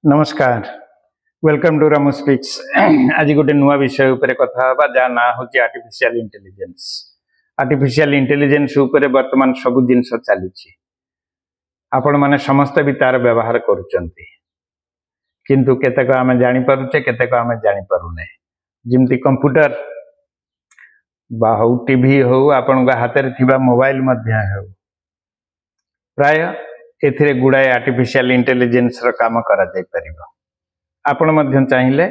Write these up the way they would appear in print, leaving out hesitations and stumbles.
नमस्कार welcome to Ramu speaks आज गोटे नुआ विषय उपरे कथा हबा जा ना होची आर्टिफिशियल इंटेलिजेंस उपरे वर्तमान सब जिनस चली आपण माने समस्त भी तार व्यवहार करुचंती किंतु केतेक आमे जानि पारुचे केतेक आमे जानि पारुने जिमती कंप्यूटर बा हो टीवी हो आपण हाथ रे थिबा मोबाइल मध्य हो प्राय एथिरे गुड़ाए आर्टिफिशियल इंटेलिजेंस रो काम करा जाय परिबो आपण मध्य चाहिए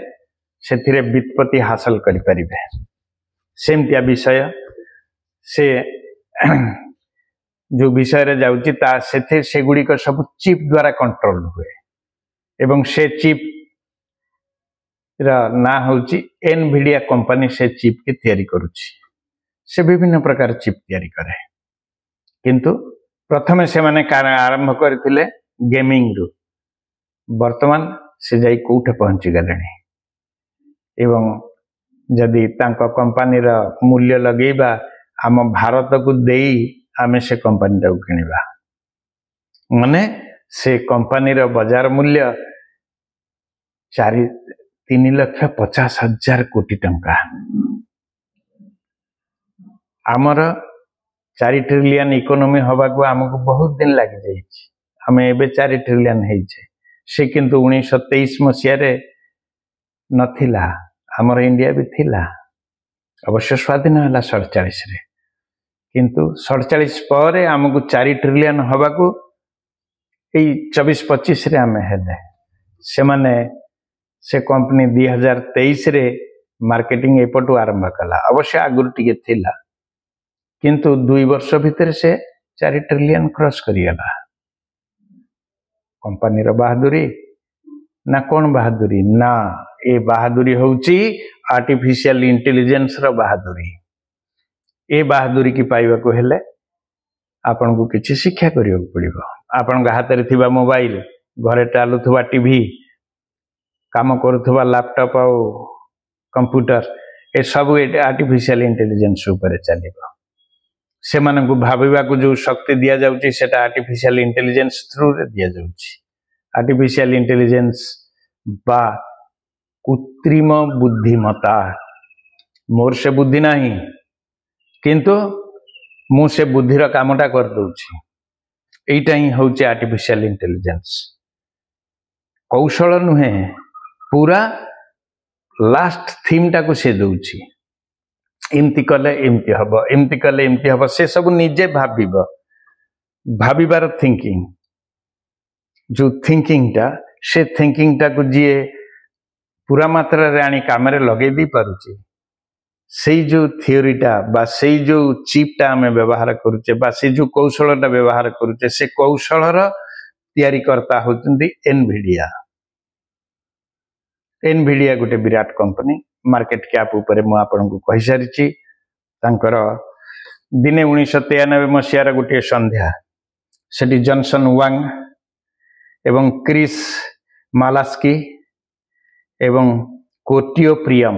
से व्युत्पत्ति हासिल करि परिबे सेमतिया विषय से जो विषय रे जाउची ता से गुड़िक सब चिप द्वारा कंट्रोल हुए एवं से चिप रा ना होची एनवीडिया कंपनी से चिप के तैयारी करूची से विभिन्न प्रकार चिप तैयारी करे किंतु प्रथमे से माने आरंभ करथिले गेमिंग रु वर्तमान से जाई कोठे पहुंची गलेनी एवं जदि तांको कंपनी रा मूल्य लगेबा आम भारत को देई आमे से कंपनी टा किनिबा माने से कंपनी रा बाजार मूल्य 3,50,000 कोटी टंका आमर 4 ट्रिलियन इकोनॉमी हवा को हमको बहुत दिन लगी जाइए आम एबे 4 ट्रिलियन है से किंतु 1923 मसीह नथिला हमर इंडिया भी थिला अवश्य स्वाधीन है 47 रे किंतु 47 पर हमको 4 ट्रिलियन हवा को 24-25 रे आमे हेले से माने से कंपनी 2023 रे मार्केटिंग एपटू आरंभ कला अवश्य आगुर टिके थिला किंतु 2 वर्ष भितर से 4 ट्रिलियन क्रॉस करियला कंपनी रो बहादुरी ना कौन बहादुरी ना ए बहादुरी होची आर्टिफिशियल इंटेलिजेंस रो बहादुरी ए बहादुरी की पाइबा को हेले आपन को किछि शिक्षा करियो पड़िबो आपन हाथ रे थिबा मोबाइल घरे चालुथबा टीवी काम करूथबा लैपटॉप और कंप्यूटर ए सब आर्टिफिशियल इंटेलिजेंस ऊपर चलिबो से मानक भाविबा को जो शक्ति दिया जाउची सेटा आर्टिफिशियल इंटेलिजेंस थ्रू रे दिया जाउची आर्टिफिशियल इंटेलिजेंस बा कृत्रिम बुद्धिमत्ता मोर से बुद्धि नहीं किंतु मु से बुद्धिर कामटा कर दउची एटा ही होची आर्टिफिशियल इंटेलिजेंस कौशल नुहे पूरा लास्ट थीम टा को से दउची इमती कले इमती हब से सब निजे भाविबार थिंकिंग जो थिंकिंग टा से थिंकिंग टा को जीए पूरा मात्रा रे आनी काम रे लगे दी पारुची से जो थियोरी टा बा से जो चिप टा हमें व्यवहार करूचे बा से जो कौशल टा व्यवहार करूचे से कौशल रो तैयारी करता होचंदी एनवीडिया गोटे विराट कंपनी मार्केट कैप ऊपर मु आपन को कहि सारिची तांकर दिने 1993 मसीहार गोटे संध्या सेठी जॉनसन वांग एवं क्रिस मालास्की एवं कोटियो प्रियम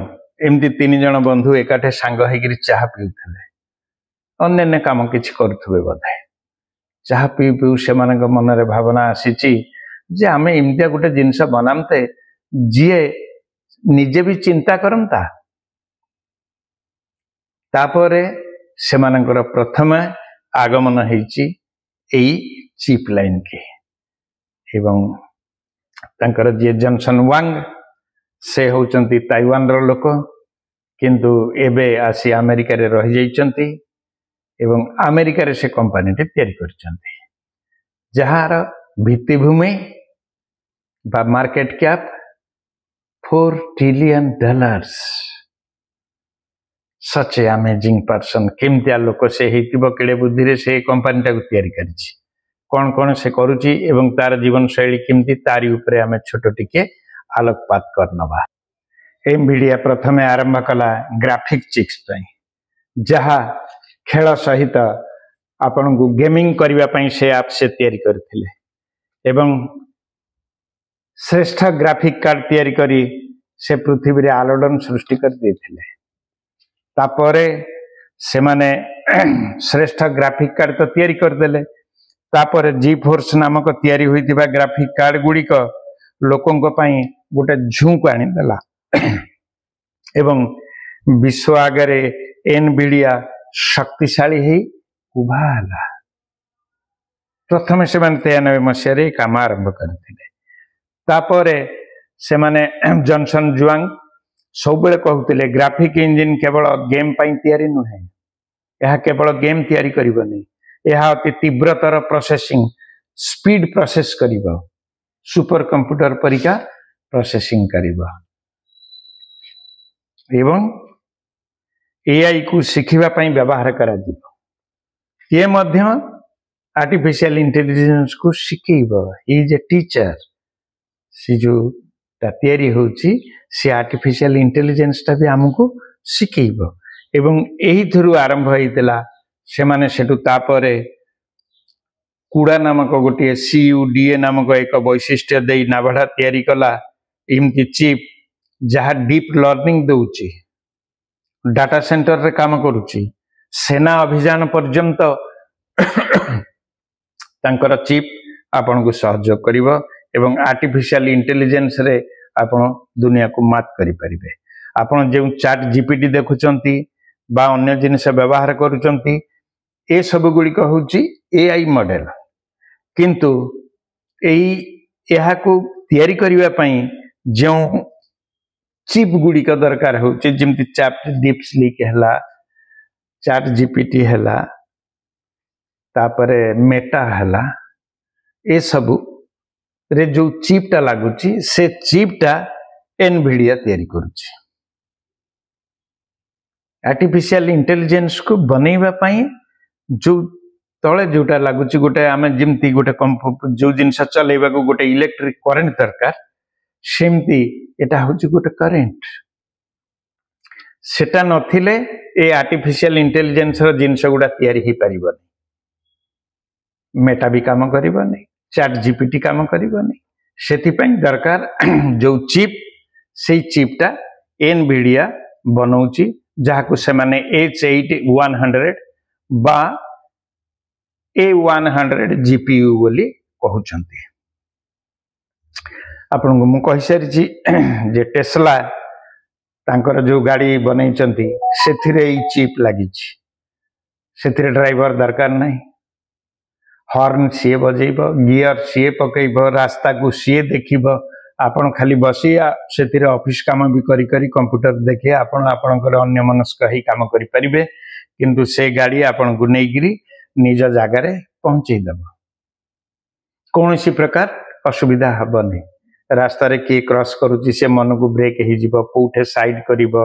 एमती 3 जन बंधु एकाठे सांग होइकरी चाह पिउथले अन्य काम किछि करथुबे बधे चाह पिउ से मानक मन रे भावना आसीची जे आमे इमतिया गोटे जिंस बनामते जिए निजे भी चिंता करंता तापरे से मानकर प्रथम आगमन होइची एई चिप लाइन के एवं तांकर जे जॉनसन वांग से होचंती ताइवान रो लोक किंतु एबे आसी अमेरिका रे रहि जाइचंती एवं अमेरिका रे से कंपनी टे तैयारी करचंती जहार भित्तिभूमि बा market cap $4 trillion such a amazing person केमतिया लोक से हेतिबो केड़े बुद्धि रे से कंपनी टा को तैयारी करिछि कोन कोन से करूछि एवं तार जीवन शैली केमति तारी ऊपर हमें छोटो टिके आलोकपात करनबा एनवीडिया प्रथमे आरंभ कला ग्राफिक चिप्स पई जहा खेल सहित आपन को गेमिंग करिवा पई से ऐप से तैयारी करथिले एवं श्रेष्ठ ग्राफिक कार्ड तैयारी करी से पृथ्वी रे आलोड़न सृष्टि कर देथिले तापरे से माने श्रेष्ठ ग्राफिक कार्ड तो तैयारी कर देले तापरे जी फोर्स नामक तैयारी होइतिबा ग्राफिक कार्ड गुडी को लोकों पाई गोटे झुंक आनीदेला एवं विश्व आगे एनविडिया शक्तिशाली ही उभा हला। प्रथम से 93 मसीह काम आरंभ करते से माने जॉनसन जुआंग सब कहते ग्राफिक इंजिन केवल गेम तैयारी नुहे, यह केवल गेम तैयारी करबनी, यह अति तीव्रतर प्रोसेसिंग स्पीड प्रोसेस करिबो, सुपर कंप्यूटर परिका प्रोसेसिंग करिबो एवं एआई को शिखिबा पई व्यवहार करा दिबो। ये मध्य आर्टिफिशियल इंटेलिजेंस को शिखेबो। इज ए टीचर, सी जो तैयारी होची से आर्टिफिशियल इंटेलिजेंस टा भी हमको शिखेबो एवं एही थरु आरंभ होइतला। से माने सेटु तापरे कूड़ा नामक गोटे CUDA नामक एक वैशिष्ट्य दे नाभा तैयारी कला, इमती चिप जहाँ डीप लर्निंग दउची, डाटा सेंटर रे काम करुची, सेना अभियान पर्यंत तांकर चिप आपन को सहयोग करिवो एवं आर्टिफिशियल इंटेलिजेंस रे आपन दुनिया को मात करि परिबे। आपन जे चैट जीपीटी देखुचंती बा अन्य जिनिस व्यवहार करूचंती, ए सब गुडी कहूची एआई मॉडल, किंतु एई यहा को तैयारी करिवा पई जो चिप गुडी का दरकार होची, जेमति चैट डीपस्लीक हैला, चैट जीपीटी हैला, तापरे मेटा हैला, ए सब रे जो चिपटा लागुची से चिपटा एनविडिया तैयारी करुची। आर्टिफिशियल इंटेलिजेंस को बनैबा पई जो तले जोटा लागुची गोटे आमे जिमती गोटे जो जिनसा चलेबा को गोटे इलेक्ट्रिक करंट दरकार, सेमती एटा होची गोटे करंट। सेटा नथिले ए आर्टिफिशियल इंटेलिजेंस रो जिनस गुडा तैयारी ही परिबनी, मेटा भी काम करिबनी, चैट जीपीटी काम करिबनी। सेति पई दरकार जो चिप, से चिपटा एनविडिया बनौची, जहा को से माने H8100 बा A100 GPU बोली कहउचंती। आपन को मु कहि सारी जे टेस्ला तांकर जो गाड़ी बनैचंती सेथिरे ई चिप लागिची, सेथिरे ड्राइवर दरकार नहीं, हॉर्न सी बजेब, गियर सी पकेब, रास्ता को सी देखिब, आपण खाली बसिया सेथिरे ऑफिस काम भी करी करी कंप्यूटर देखिए आपण आपनकर अन्य मनस्क ही काम करि परिबे, किंतु से गाड़ी आपण को नेगिरी निज जागा रे पहुंचै दब। कोनोसी प्रकार असुविधा हबनी। रास्ता रे के क्रॉस करूची से मन को ब्रेक ही जिवो, कोठे साइड करिवो,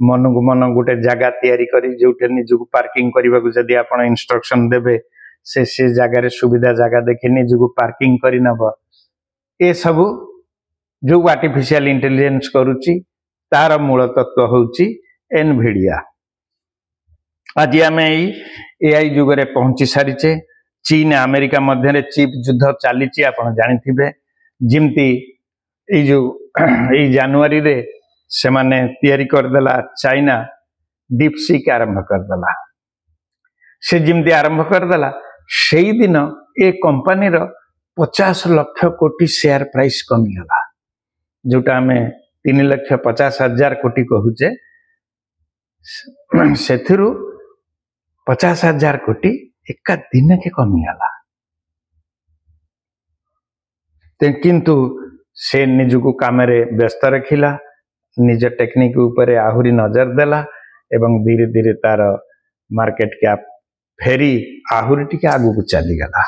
मन को मन गोटे जागा तैयारी करी जोटे निजको पार्किंग करबा को जदी आपण इंस्ट्रक्शन देबे, से जागा रे सुविधा जागा देखि निजको पार्किंग करि नब। ए सब जो आर्टिफिशियल इंटेलिजेंस करूची तार मूल तत्व होची एनविडिया। आज आम एआई जुग रे पहुंची सारीचे। चीन अमेरिका मध्य रे चिप युद्ध चली आप जानी, जिमती जो जनवरी रे से माने तैयारी करदेला चाइना डीपसीक आरंभ करदेला। से जिमती आरंभ करदेला से दिन ए कंपनी रो 50 लाख कोटी शेयर प्राइस कमीगला, जोटा आम 3,50,000 कोटी कहूचे, से 50,000 कोटी एका दिन के कमीगला। किंतु से निजको काम व्यस्त रखिला, निज टेक्निक उपरे आहुरी नजर देला एवं धीरे धीरे तार मार्केट कैप फेरी आहुरी टिके आगु को चली गला।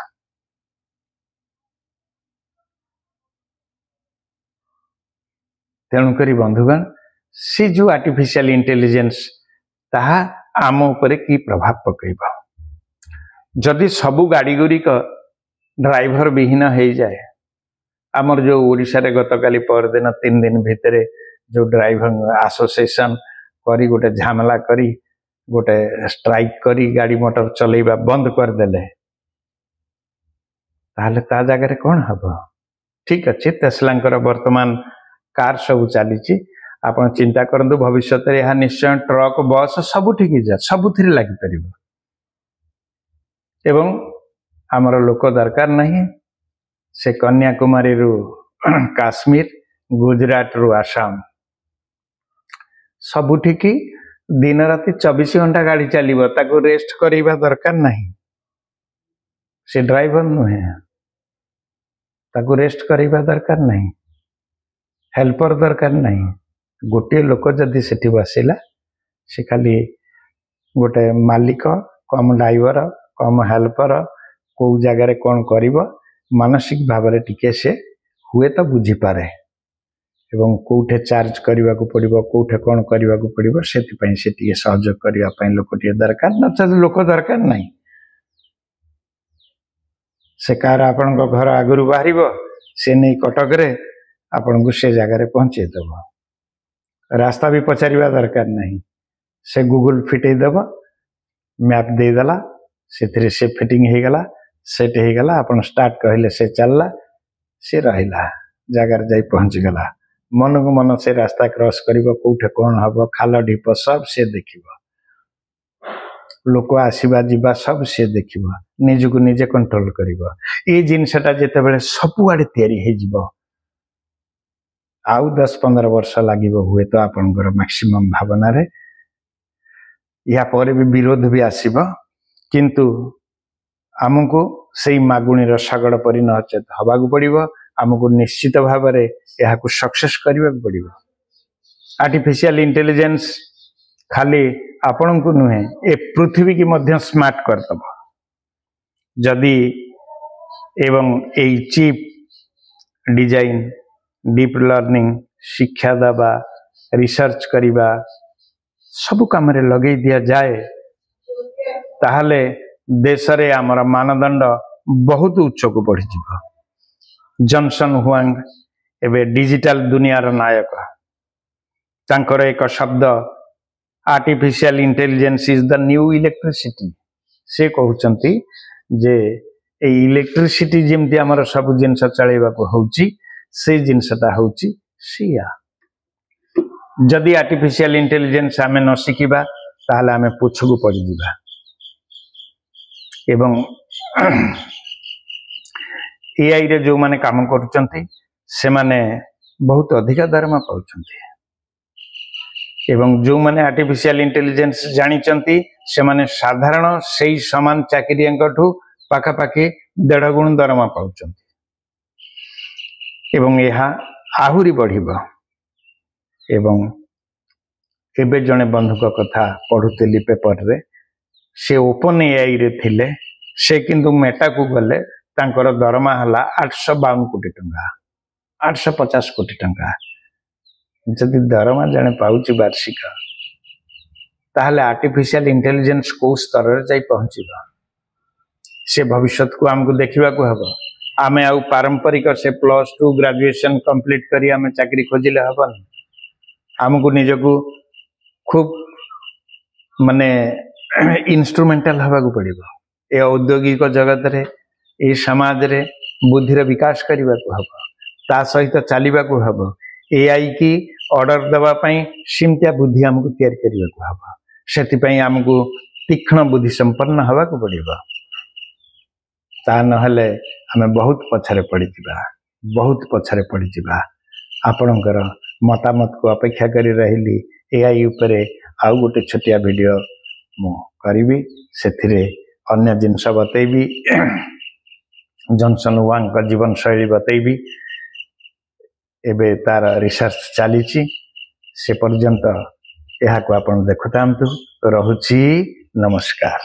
तेणुकरी बंधुगण, सी जो आर्टिफिशियल इंटेलिजेंस ताहा आम उपरे की प्रभाव पकेबा। जदि सबु गाड़ी गुड़िक ड्राइवर विहीन हो जाए, आमर जो ओडिशा रे गतकाली परदिन 3 दिन भितर जो ड्राइवर एसोसिएशन करी गोटे झमेला करी गोटे स्ट्राइक करी गाड़ी मोटर चलेबा बंद कर देले, ताहले ता जगह कौन हम? ठीक अच्छे टेस्लांकर वर्तमान कार सब चली, आप चिंता करंतु भविष्य में यह निश्चय ट्रक बस सब ठीक जा सबुथिरे लगी पार एवं आमर लोक दरकार नहीं। से कन्याकुमारी रु काश्मीर गुजरात रु आसाम सबुठिकी दिन राति 24 घंटा गाड़ी चलिबो ताको रेस्ट करिबा दरकार नहीं से ड्राइवर नुहे ताको रेस्ट करिबा दरकार नहीं हेल्पर दरकार नहीं गोटे लोक जदि सेठी बसिला से खाली गोटे मालिक कम ड्राइवर कम हेल्पर को जगार कौन करिबो मानसिक भाव में टिके से हुए तो बुझी पारे एवं कोठे चार्ज करने को पड़ो कोठे कौन करने को पड़ो से सहयोग करने लोक दरकार न लोक दरकार नहीं से कार आपण घर आगु बाहर से नहीं कटक रे आपण को से जगार पहुँचे देव रास्ता भी पचारिबा दरकार नहीं से गूगल फिटेदेव मैप देदेला से फिटिंग हो गला सेट हो गला आपण स्टार्ट कहले से चलला से रहिला जगार जाई पहुँच गला मन को मन से रास्ता क्रॉस करिबो कोठे कौन हबो खाल ढीप सब से देखिबो लोक आसीबा जीवा सब से देखिबो निज को निजे कंट्रोल करिबो ए जिनसटा जेते बेले सब आड़े तयारी हे जिवो आउ 10-15 वर्ष लागिबो हुए तो आपनकर मैक्सिमम भावना रे या पर भी विरोध भी आसीबो किंतु आमको से मागुणी रसागड़ परि नचेत हवाक पड़ो आमको निश्चित भाव में यह सक्सेस करने पड़ो आर्टिफिशियल इंटेलिजेंस खाली आपण को नुहे ए पृथ्वी की मध्य स्मार्ट करदब जदि एवं a chip design deep learning शिक्षा दबा रिसर्च करवा सब काम रे लगे दिया जाए ताहले देश रे आमर मानदंड बहुत उच्च को बढ़ी जीव जॉनसन हुआंग एबे डिजिटल दुनियार नायक तांकर एक शब्द artificial intelligence is the new electricity से कहउचंती जे ए इलेक्ट्रिसिटी जेमती हमर सब जिनस चलेबा को होउची से जिनसटा होउची सिया जदि आर्टिफिशियल इंटेलिजेंस आमे न सिखिबा ताहले आमे पुछगु पड़ी जिबा एवं एआई रे जो माने काम करुचंती से माने बहुत अधिक दरमा पाउचंती एवं जो माने आर्टिफिशियल इंटेलिजेंस जानिचंती से माने साधारण सेही समान चाकरियांकठू पाखा पाखी 1.5 गुण दरमा पाउचंती एवं यह आहुरी बढ़िबो एवं एबे जने बंधुक कथा पढ़ुतली पेपर रे से ओपन एआई रे थिले से किंतु मेटा को गले तांकर दरमा हला 852 कोटी टंका 850 कोटी टंका जदि दरमा जने पाउची वार्षिक ताहले आर्टिफिशियल इंटेलिजेंस को स्तर रे जाई पहुंचीबा से भविष्य को हमको देखिबा को हबो आमे आउ पारंपरिक से +2 ग्रेजुएशन कंप्लीट करी आमे चाकरी खोजिले हबन हमको निजको खूब माने इंस्ट्रूमेंटल हवा को पड़ो ए औद्योगिक जगत रे ए समाज रे बुद्धिर विकास करने को हम ता सहित चलवा को हम एआई की ऑर्डर दवा पाई सिमतिया बुद्धि हमको तैयार करने को हम से आमको तीक्ष्ण बुद्धि संपन्न हवा को पड़ो ता नहले आमे बहुत पछरे पड़ी जिबा आपणकर मतामत को अपेक्षा करी रहिली एआई उपरे आउ गोटे छोटिया वीडियो मु करिवि सेथिरे अन्य जिनस बतैबी जॉनसन हुआंग का जीवन शैली बतैबी एबे तार रिसर्च चली से पर्यंत यह को आपण देखुतांतु रहुची नमस्कार।